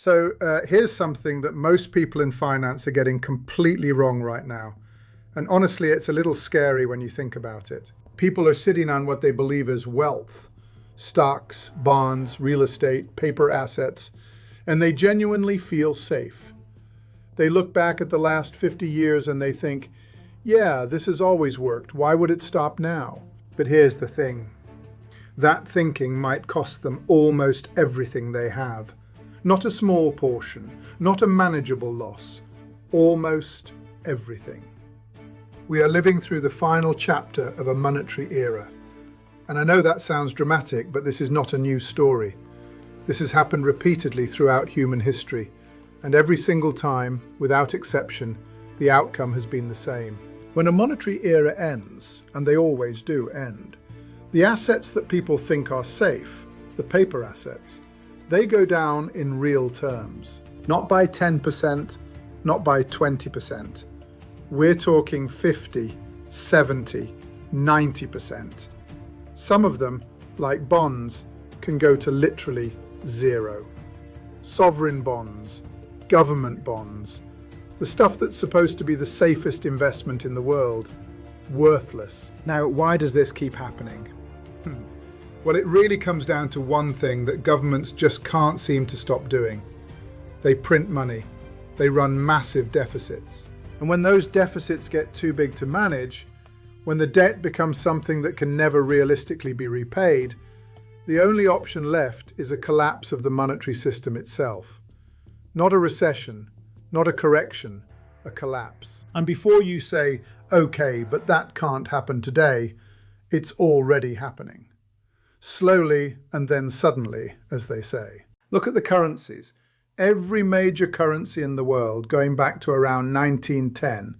Here's something that most people in finance are getting completely wrong right now. And honestly, it's a little scary when you think about it. People are sitting on what they believe is wealth, stocks, bonds, real estate, paper assets, and they genuinely feel safe. They look back at the last 50 years and they think, yeah, this has always worked. Why would it stop now? But here's the thing. That thinking might cost them almost everything they have. Not a small portion, not a manageable loss, almost everything. We are living through the final chapter of a monetary era. And I know that sounds dramatic, but this is not a new story. This has happened repeatedly throughout human history, and every single time, without exception, the outcome has been the same. When a monetary era ends, and they always do end, the assets that people think are safe, the paper assets, they go down in real terms. Not by 10%, not by 20%. We're talking 50, 70, 90%. Some of them, like bonds, can go to literally zero. Sovereign bonds, government bonds, the stuff that's supposed to be the safest investment in the world, worthless. Now, why does this keep happening? Well, it really comes down to one thing that governments just can't seem to stop doing. They print money. They run massive deficits. And when those deficits get too big to manage, when the debt becomes something that can never realistically be repaid, the only option left is a collapse of the monetary system itself. Not a recession, not a correction, a collapse. And before you say, okay, but that can't happen today, it's already happening. Slowly and then suddenly, as they say. Look at the currencies. Every major currency in the world, going back to around 1910,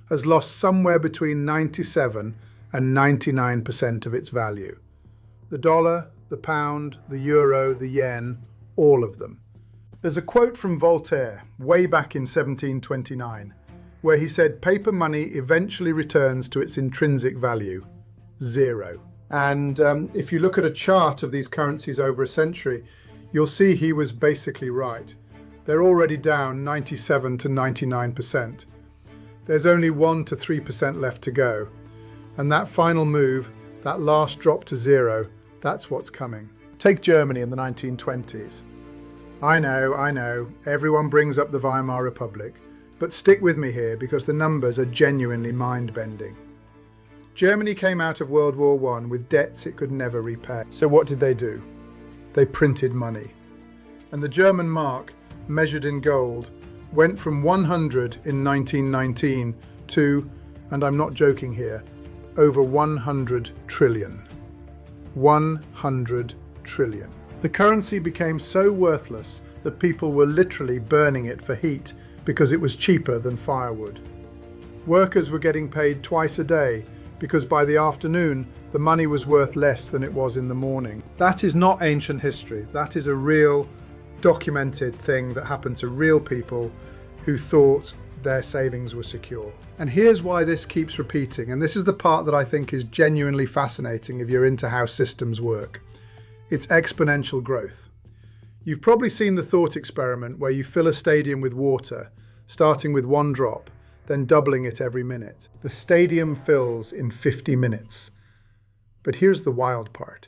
has lost somewhere between 97 and 99% of its value. The dollar, the pound, the euro, the yen, all of them. There's a quote from Voltaire, way back in 1729, where he said paper money eventually returns to its intrinsic value, zero. And if you look at a chart of these currencies over a century, you'll see he was basically right. They're already down 97 to 99%. There's only 1 to 3% left to go. And that final move, that last drop to zero, that's what's coming. Take Germany in the 1920s. I know, everyone brings up the Weimar Republic, but stick with me here because the numbers are genuinely mind-bending. Germany came out of World War I with debts it could never repay. So what did they do? They printed money. And the German mark, measured in gold, went from 100 in 1919 to, and I'm not joking here, over 100 trillion. 100 trillion. The currency became so worthless that people were literally burning it for heat because it was cheaper than firewood. Workers were getting paid twice a day because by the afternoon, the money was worth less than it was in the morning. That is not ancient history. That is a real, documented thing that happened to real people who thought their savings were secure. And here's why this keeps repeating, and this is the part that I think is genuinely fascinating if you're into how systems work. It's exponential growth. You've probably seen the thought experiment where you fill a stadium with water, starting with 1 drop, then doubling it every minute. The stadium fills in 50 minutes. But here's the wild part.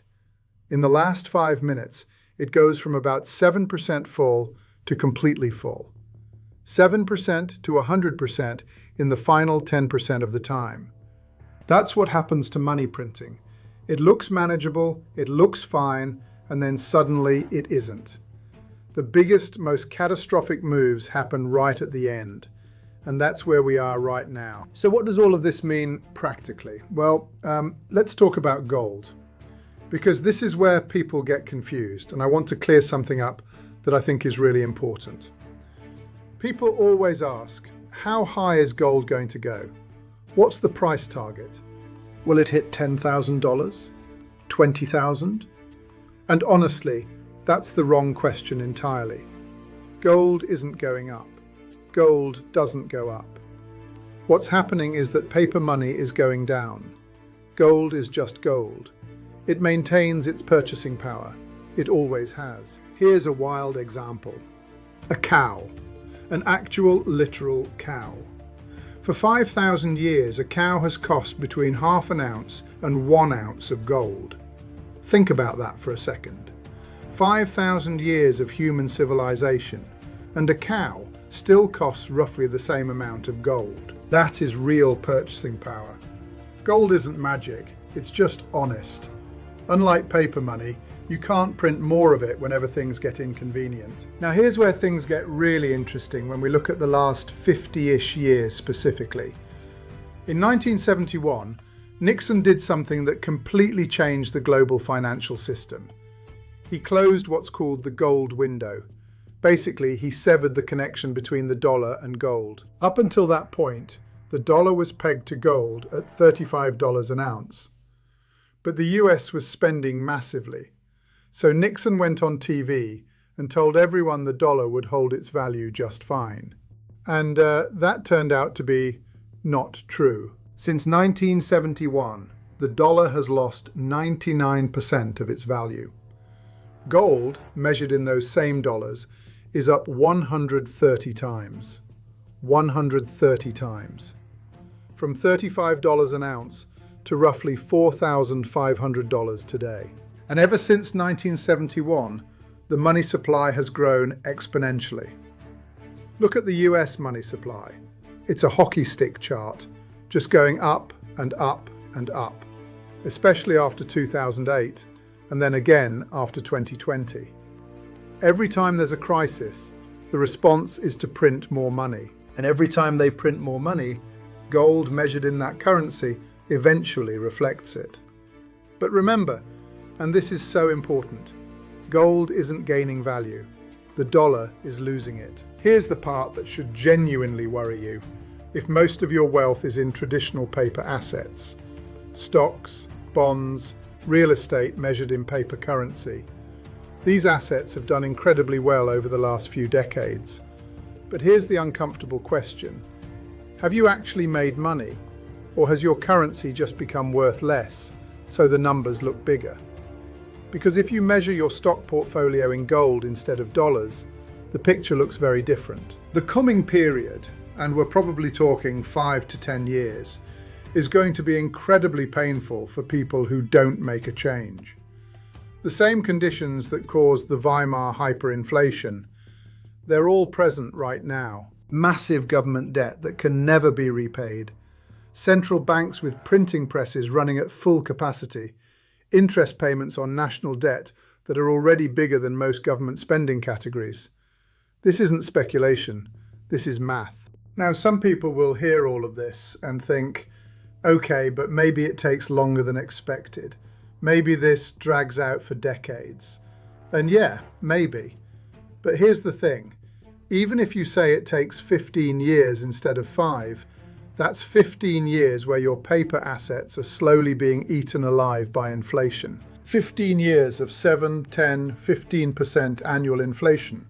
In the last 5 minutes, it goes from about 7% full to completely full. 7% to 100% in the final 10% of the time. That's what happens to money printing. It looks manageable, it looks fine, and then suddenly it isn't. The biggest, most catastrophic moves happen right at the end. And that's where we are right now. So what does all of this mean practically? Well, let's talk about gold. Because this is where people get confused, and I want to clear something up that I think is really important. People always ask, how high is gold going to go? What's the price target? Will it hit $10,000? $20,000? And honestly, that's the wrong question entirely. Gold isn't going up. Gold doesn't go up. What's happening is that paper money is going down. Gold is just gold. It maintains its purchasing power. It always has. Here's a wild example. A cow. An actual, literal cow. For 5,000 years, a cow has cost between half an ounce and 1 ounce of gold. Think about that for a second. 5,000 years of human civilization, and a cow still costs roughly the same amount of gold. That is real purchasing power. Gold isn't magic, it's just honest. Unlike paper money, you can't print more of it whenever things get inconvenient. Now here's where things get really interesting when we look at the last 50-ish years specifically. In 1971, Nixon did something that completely changed the global financial system. He closed what's called the gold window. Basically, he severed the connection between the dollar and gold. Up until that point, the dollar was pegged to gold at $35 an ounce. But the US was spending massively. So Nixon went on TV and told everyone the dollar would hold its value just fine. And that turned out to be not true. Since 1971, the dollar has lost 99% of its value. Gold, measured in those same dollars, is up 130 times. 130 times. From $35 an ounce to roughly $4,500 today. And ever since 1971, the money supply has grown exponentially. Look at the US money supply. It's a hockey stick chart, just going up and up and up, especially after 2008, and then again after 2020. Every time there's a crisis, the response is to print more money. And every time they print more money, gold measured in that currency eventually reflects it. But remember, and this is so important, gold isn't gaining value. The dollar is losing it. Here's the part that should genuinely worry you if most of your wealth is in traditional paper assets. Stocks, bonds, real estate measured in paper currency. These assets have done incredibly well over the last few decades. But here's the uncomfortable question. Have you actually made money? Or has your currency just become worth less, so the numbers look bigger? Because if you measure your stock portfolio in gold instead of dollars, the picture looks very different. The coming period, and we're probably talking 5 to 10 years, is going to be incredibly painful for people who don't make a change. The same conditions that caused the Weimar hyperinflation, they're all present right now. Massive government debt that can never be repaid, central banks with printing presses running at full capacity, interest payments on national debt that are already bigger than most government spending categories. This isn't speculation, this is math. Now, some people will hear all of this and think, okay, but maybe it takes longer than expected. Maybe this drags out for decades. And yeah, maybe. But here's the thing. Even if you say it takes 15 years instead of 5, that's 15 years where your paper assets are slowly being eaten alive by inflation. 15 years of 7, 10, 15% annual inflation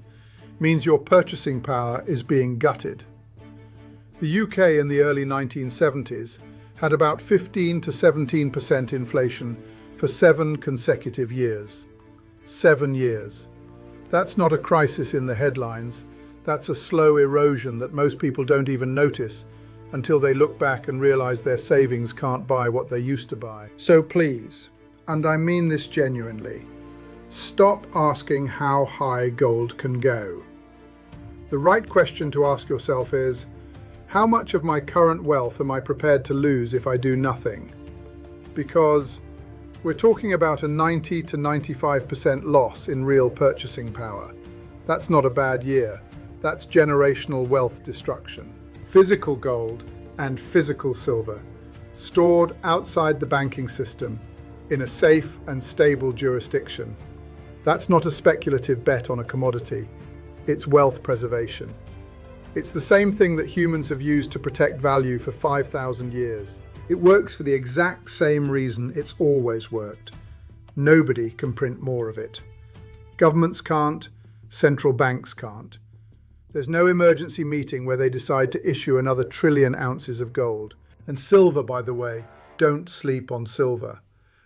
means your purchasing power is being gutted. The UK in the early 1970s had about 15 to 17% inflation for 7 consecutive years. 7 years. That's not a crisis in the headlines. That's a slow erosion that most people don't even notice until they look back and realize their savings can't buy what they used to buy. So please, and I mean this genuinely, stop asking how high gold can go. The right question to ask yourself is, how much of my current wealth am I prepared to lose if I do nothing? Because we're talking about a 90 to 95% loss in real purchasing power. That's not a bad year. That's generational wealth destruction. Physical gold and physical silver, stored outside the banking system in a safe and stable jurisdiction. That's not a speculative bet on a commodity. It's wealth preservation. It's the same thing that humans have used to protect value for 5,000 years. It works for the exact same reason it's always worked. Nobody can print more of it. Governments can't, central banks can't. There's no emergency meeting where they decide to issue another 1 trillion ounces of gold. And silver, by the way, don't sleep on silver.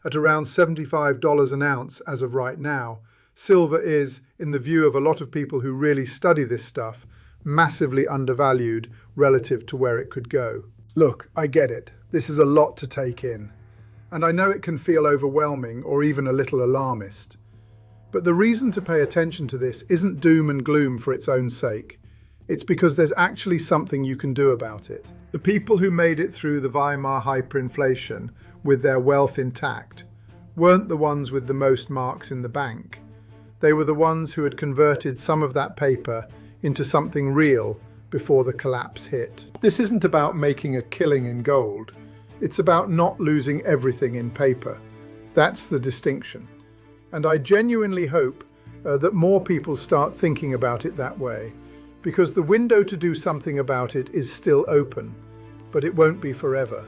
At around $75 an ounce as of right now, Silver is, in the view of a lot of people who really study this stuff, massively undervalued relative to where it could go. Look, I get it. This is a lot to take in. And I know it can feel overwhelming or even a little alarmist. But the reason to pay attention to this isn't doom and gloom for its own sake. It's because there's actually something you can do about it. The people who made it through the Weimar hyperinflation with their wealth intact weren't the ones with the most marks in the bank. They were the ones who had converted some of that paper into something real before the collapse hit. This isn't about making a killing in gold. It's about not losing everything in paper. That's the distinction. And I genuinely hope that more people start thinking about it that way, because the window to do something about it is still open, but it won't be forever.